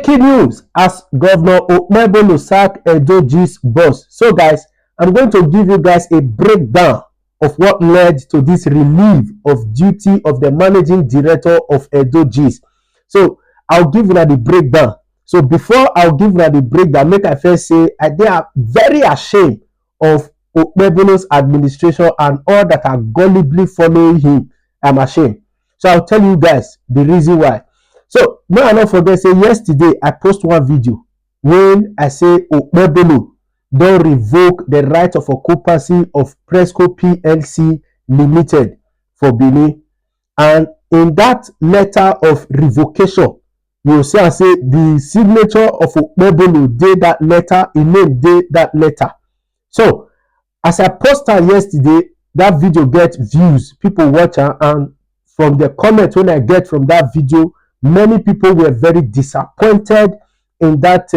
Breaking news as Governor Okpebholo sacked EdoGis boss. So guys, I'm going to give you guys a breakdown of what led to this relief of duty of the managing director of EdoGis. So I'll give you the breakdown. So before I'll give you the breakdown, make I first say they are very ashamed of Okpebholo's administration and all that are gullibly following him. I'm ashamed. So I'll tell you guys the reason why. So no, I don't forget, say yesterday I post one video when I say Okpebholo don't revoke the right of occupancy of PRESCO PLC Limited for Benin. And in that letter of revocation, you will see I say the signature of Okpebholo did that letter, his name did that letter. So as I posted yesterday, that video gets views, people watch, and from the comment when I get from that video, many people were very disappointed in that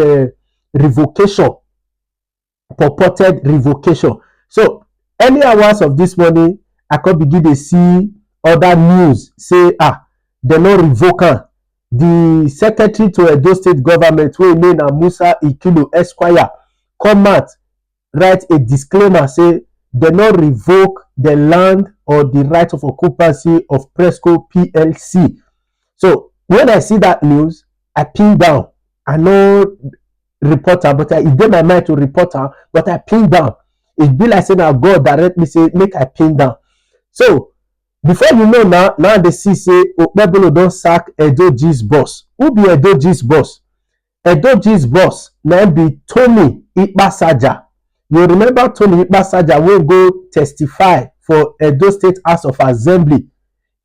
revocation, purported revocation. So early hours of this morning, I could begin to see other news say, they're not revoking. The secretary to Edo State government, who name Musa Ikhilor Esquire, come out, write a disclaimer, say they not revoke the land or the right of occupancy of PRESCO PLC. So when I see that news, I pin down. I know reporter, but it did my mind to reporter, but I pin down. It be like saying now God directly say make I pin down. So before you know now they see say Okpebholo don't sack EdoGis boss. Who be EdoGis boss? EdoGis boss now be Tony Ikpasajah. You remember Tony Ikpasajah will go testify for Edo State House of Assembly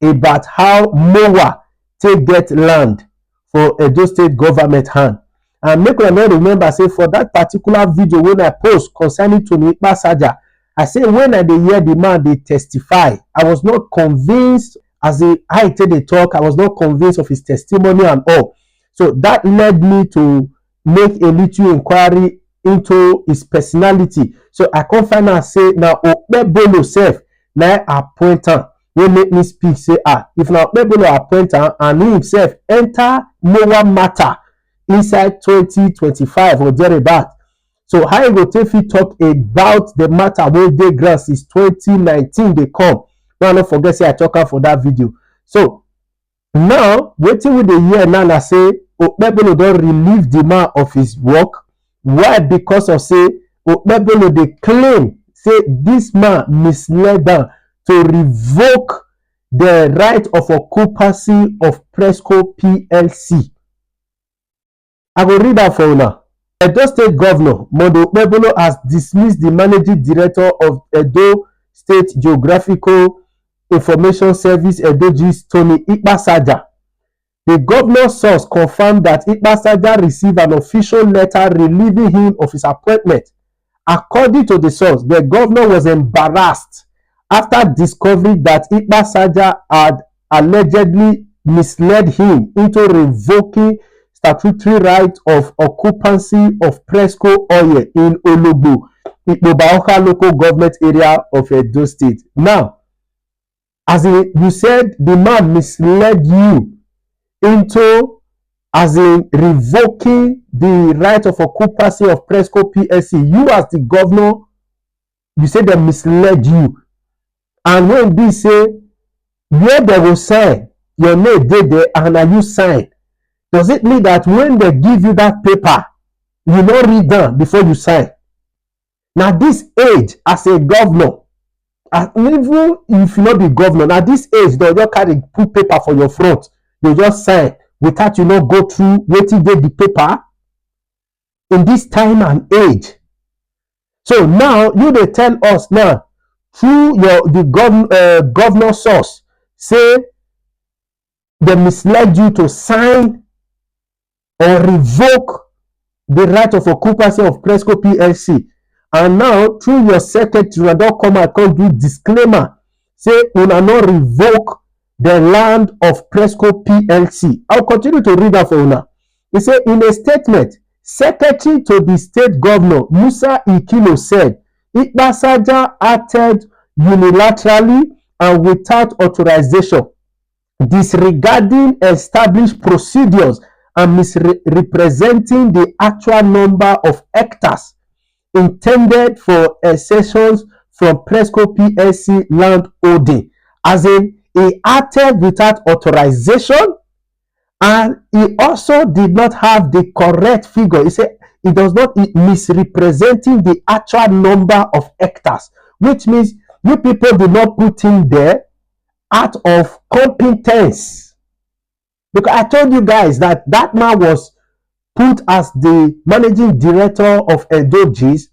about how Mowa take get land for Edo State government hand. And make una not remember, say for that particular video when I post concerning Tony Ikpasajah, I say when I hear the man they testify, I was not convinced as I take the talk, I was not convinced of his testimony and all. So that led me to make a little inquiry into his personality. So I can find out say now Okpebholo self now appointant. Will make me speak say if now Okpebholo appointant and he himself enter Mowa matter inside 2025 or thereabout. So how you go take fit talk about the matter wey dey ground since 2019 they come. Now don't forget say I talk out for that video. So now wetin we dey hear now na say Okpebholo don relieve the man of his work. Why? Because of say Okpebholo dey claim say this man misled them to revoke the right of occupancy of PRESCO PLC. I will read that for you now. Edo State Governor Okpebholo has dismissed the managing director of Edo State Geographical Information Service EdoGis, Tony Ikpasajah. The governor's source confirmed that Ikpasajah received an official letter relieving him of his appointment. According to the source, the governor was embarrassed after discovering that Ikpasajah had allegedly misled him into revoking statutory right of occupancy of PRESCO oil in Ologbo, Ikpoba-Okha Local Government Area of Edo State. Now, as you said, the man misled you into revoking the right of occupancy of PRESCO PLC. You as the governor, you say they misled you. And when they say where they will sign, your name dey there and you sign, does it mean that when they give you that paper, you not read them before you sign? Now this age as a governor, even if you not be governor, now this age they just carry put paper for your front, you just sign without you not go through waiting get the paper in this time and age. So now you they tell us now through the governor source say they misled you to sign or revoke the right of occupancy of PRESCO PLC. And now through your secretary, don't come and come do disclaimer. Say we will not revoke the land of PRESCO PLC. I'll continue to read that for you now. He said in a statement, Secretary to the State Governor Musa Ikhilor said Ikpasajah acted unilaterally and without authorization, disregarding established procedures and misrepresenting the actual number of hectares intended for excisions from PRESCO PLC landholding. As in, he acted without authorization, and he also did not have the correct figure. He said it does not misrepresenting the actual number of hectares, which means you people did not put him there out of competence. Because I told you guys that that man was put as the managing director of EdoGis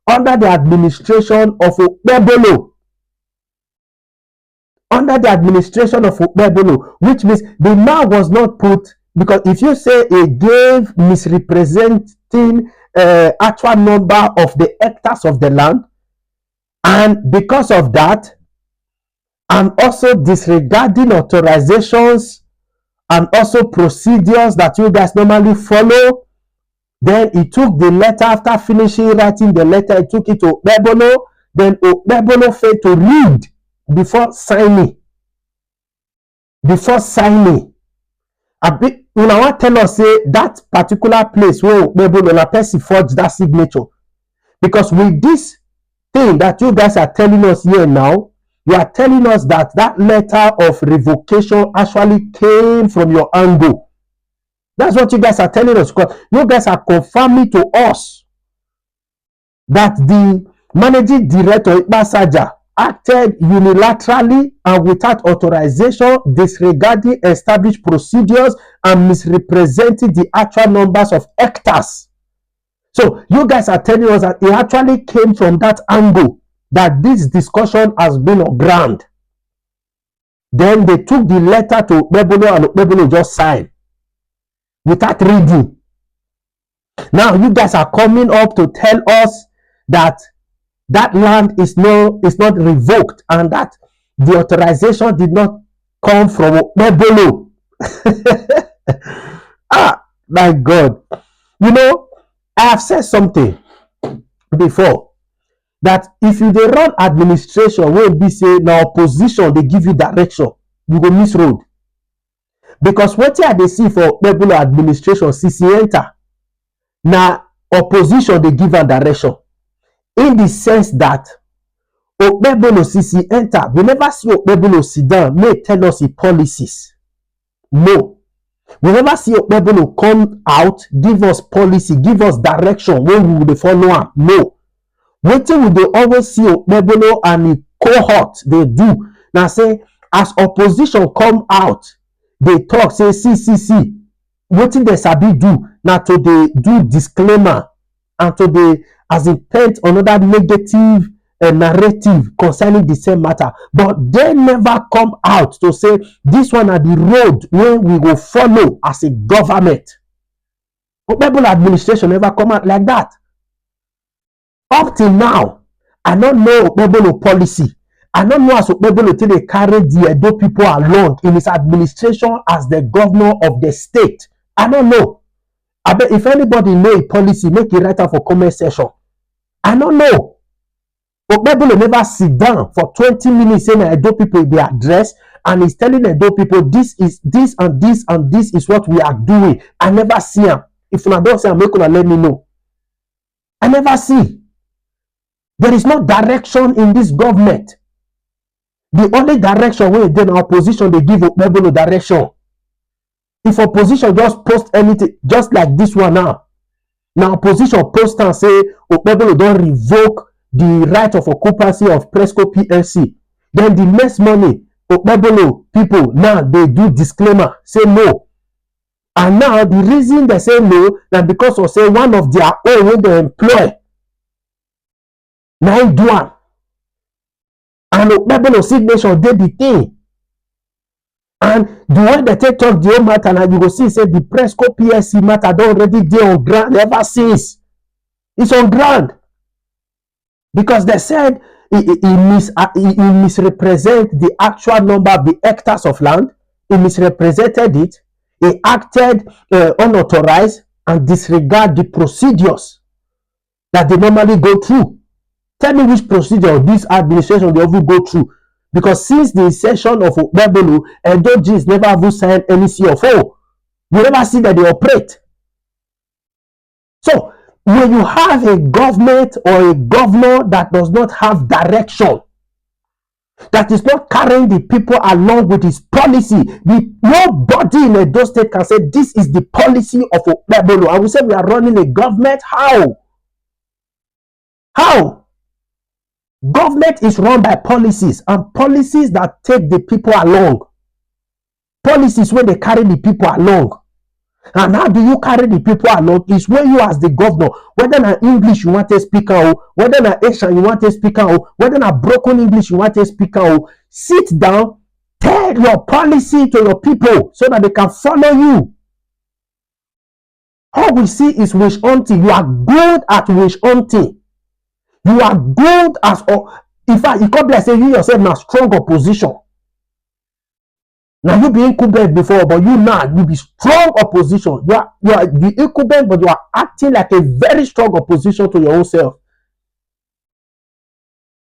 under the administration of Okpebholo. Under the administration of Okpebholo, which means the man was not put, because if you say he gave misrepresenting actual number of the hectares of the land, and because of that, and also disregarding authorizations and also procedures that you guys normally follow, then he took the letter. After finishing writing the letter, he took it to Okpebholo. Then Okpebholo failed to read before signing. Before signing, you know what? Tell us say that particular place where Okpebholo na person forged that signature, because with this thing that you guys are telling us here now, you are telling us that that letter of revocation actually came from your angle. That's what you guys are telling us, because you guys are confirming to us that the managing director Ikpasajah acted unilaterally and without authorization, disregarding established procedures and misrepresenting the actual numbers of hectares. So you guys are telling us that it actually came from that angle, that this discussion has been on ground. Then they took the letter to Okpebholo, and Okpebholo just signed without reading. Now you guys are coming up to tell us that that land is not revoked, and that the authorization did not come from Okpebholo. Ah, my God. You know, I have said something before, that if you dey run administration wey be say na opposition dey give you direction, you go miss road. Because wetin I dey see for Okpebholo administration since he enter, na opposition dey give am direction, in the sense that Okpebholo since he enter, we never see Okpebholo sit down may tell us his policies. No. We never see Okpebholo come out, give us policy, give us direction when we will follow am. No. Wetin we dey always see Okpebholo and the cohort they do now, say as opposition come out, they talk, say see wetin they sabi do now, to dey do disclaimer and to dey as in paint another negative narrative concerning the same matter, but they never come out to say this one are the road where we will follow as a government. Okpebholo administration never come out like that. Up till now, I don't know Okpebholo policy. I don't know as Okpebholo till they carry the Edo people along in his administration as the governor of the state. I don't know. I bet if anybody know a policy, make it write out for comment section. I don't know. Okpebholo never sit down for 20 minutes saying Edo people they address, and he's telling Edo people this is this and this and this is what we are doing. I never see him. If you don't say I'm not gonna let me know. I never see. There is no direction in this government. The only direction where then opposition they give Okpebholo direction. If opposition just post anything, just like this one now opposition post and say Okpebholo don't revoke the right of occupancy of PRESCO PLC. Then the next morning, Okpebholo people now they do disclaimer, say no. And now the reason they say no, that because of say one of their own when they employ now do am, and Okpebholo signature did the thing. And the way they take talk the whole matter, and you go see say the PRESCO PLC matter don't already dey on ground ever since. It's on ground. Because they said he misrepresent the actual number of the hectares of land. He misrepresented it. He acted unauthorized and disregard the procedures that they normally go through. Tell me which procedure this administration they ever go through. Because since the inception of Okpebholo, EdoGis never ever signed any CFO. You never see that they operate. So when you have a government or a governor that does not have direction, that is not carrying the people along with his policy, nobody in Edo State can say this is the policy of Okpebholo. And we say we are running a government. How? How? Government is run by policies, and policies that take the people along. Policies where they carry the people along. And how do you carry the people along? Is where you as the governor, whether na English you want to speak out, whether na Asian you want to speak out, whether na broken English you want to speak out, sit down, tell your policy to your people so that they can follow you. All we see is wish hunting. You are good at wish hunting. You are good as, in fact, you can't be like say you yourself na strong opposition. Now you be incumbent before, but you now you be strong opposition. You are the incumbent, but you are acting like a very strong opposition to your own self.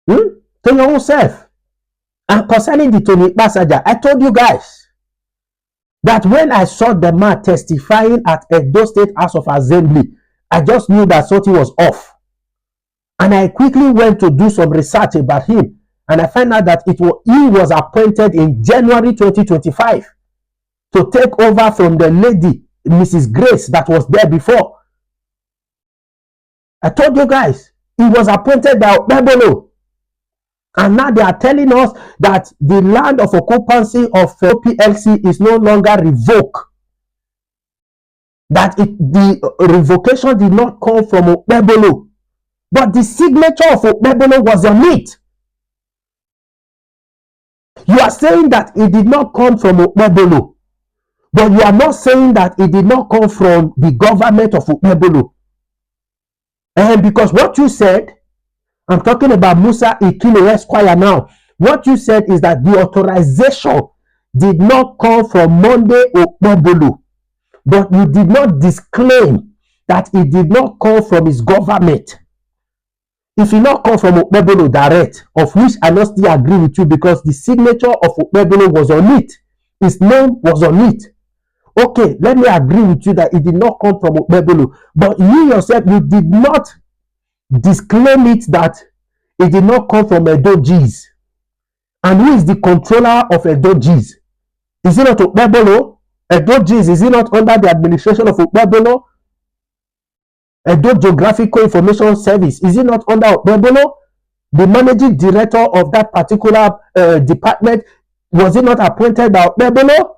To your own self. And concerning the Ikpasajah, I told you guys that when I saw the man testifying at Edo State House of Assembly, I just knew that something was off. And I quickly went to do some research about him. And I found out that he was appointed in January 2025 to take over from the lady, Mrs. Grace, that was there before. I told you guys, he was appointed by Okpebholo. And now they are telling us that the land of occupancy of PLC is no longer revoked. That the revocation did not come from Okpebholo. But the signature of Okpebholo was on it. You are saying that it did not come from Okpebholo, but you are not saying that it did not come from the government of Okpebholo. And because what you said, I'm talking about Musa Ikhilor Esquire now, what you said is that the authorization did not come from Monday Okpebholo, but you did not disclaim that it did not come from his government. If it not come from Okpebholo direct, of which I not still agree with you because the signature of Okpebholo was on it. His name was on it. Okay, let me agree with you that it did not come from Okpebholo. But you yourself, you did not disclaim it that it did not come from EdoGis. And who is the controller of EdoGis? Is it not Okpebholo? EdoGis, is it not under the administration of Okpebholo? Geographic Information Service, is it not under Okpebholo? The managing director of that particular department, was it not appointed by Okpebholo?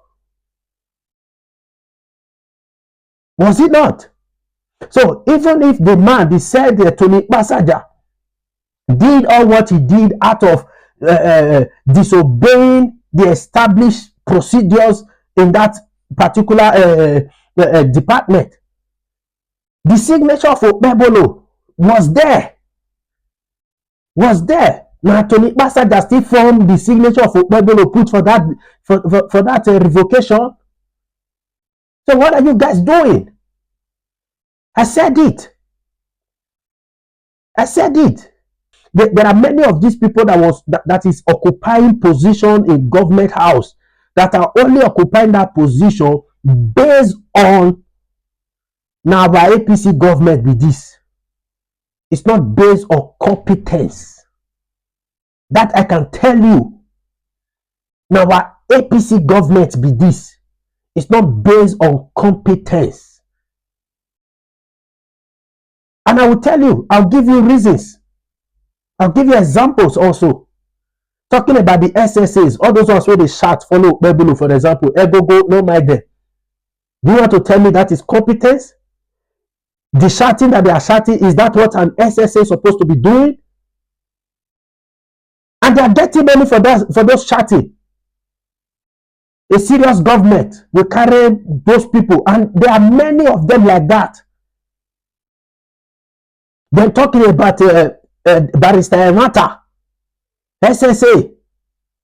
Was it not? So even if the man, the said Ikpasajah, did all what he did out of disobeying the established procedures in that particular department, the signature of Okpebholo was there. Now Ikpasajah still formed the signature of Okpebholo put for that revocation. So what are you guys doing? I said it. There are many of these people that is occupying position in government house that are only occupying that position based on now our APC government with this. It's not based on competence. That I can tell you. Now our APC government be this. It's not based on competence. And I will tell you, I'll give you reasons. I'll give you examples also. Talking about the SSAs, all those ones where they shout, follow Okpebholo, for example, go, no mind them. Do you want to tell me that is competence? The shouting that they are shouting, is that what an SSA is supposed to be doing? And they are getting money for those shouting. A serious government will carry those people, and there are many of them like that. They're talking about barrister matter, SSA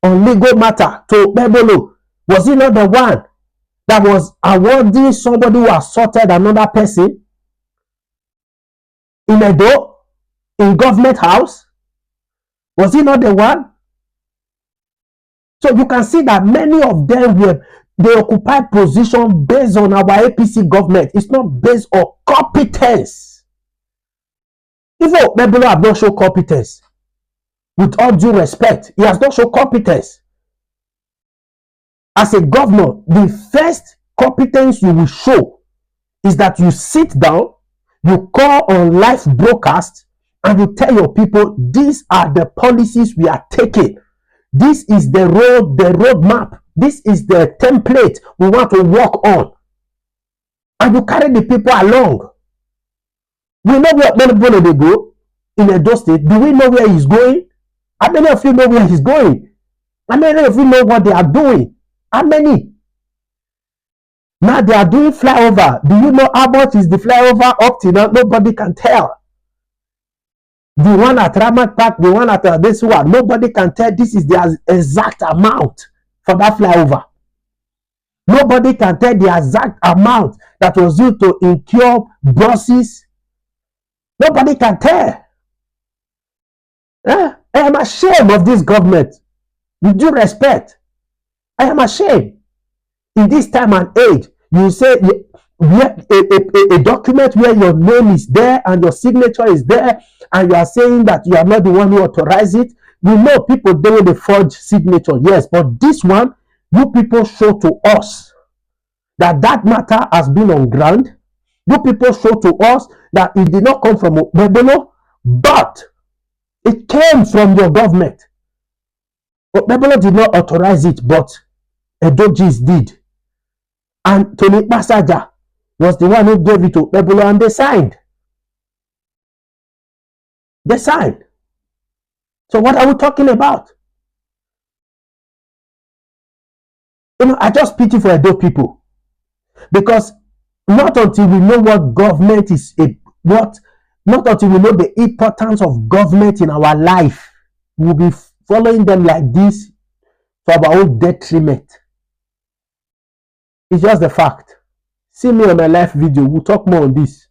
on legal matter to Okpebholo. Was he not the one that was awarding somebody who assaulted another person in Edo, in government house? Was he not the one? So you can see that many of them were they occupy position based on our APC government. It's not based on competence. Even Okpebholo have not shown competence. With all due respect, he has not shown competence. As a governor, the first competence you will show is that you sit down, you call on live broadcast, and you tell your people, these are the policies we are taking. This is the roadmap. This is the template we want to work on. And you carry the people along. We know where Okpebholo they go in Edo State. Do we know where he's going? How many of you know where he's going? How many of you know what they are doing? How many? Now they are doing flyover. Do you know how much is the flyover up to now? Nobody can tell. The one at Ramat Park, the one at this one, nobody can tell this is the exact amount for that flyover. Nobody can tell the exact amount that was used to incur buses. Nobody can tell. I am ashamed of this government. With due respect, I am ashamed. In this time and age, you say a document where your name is there and your signature is there, and you are saying that you are not the one who authorized it. We know people doing the forged signature, yes, but this one, you people show to us that matter has been on ground. You people show to us that it did not come from Okpebholo, but it came from your government. Okpebholo did not authorize it, but EdoGis did. And Ikpasajah was the one who gave it to Okpebholo, and they signed. They signed. So what are we talking about? You know, I just pity for Edo people, because not until we know what government is, not until we know the importance of government in our life, we'll be following them like this for our own detriment. It's just the fact. See me on my live video. We'll talk more on this.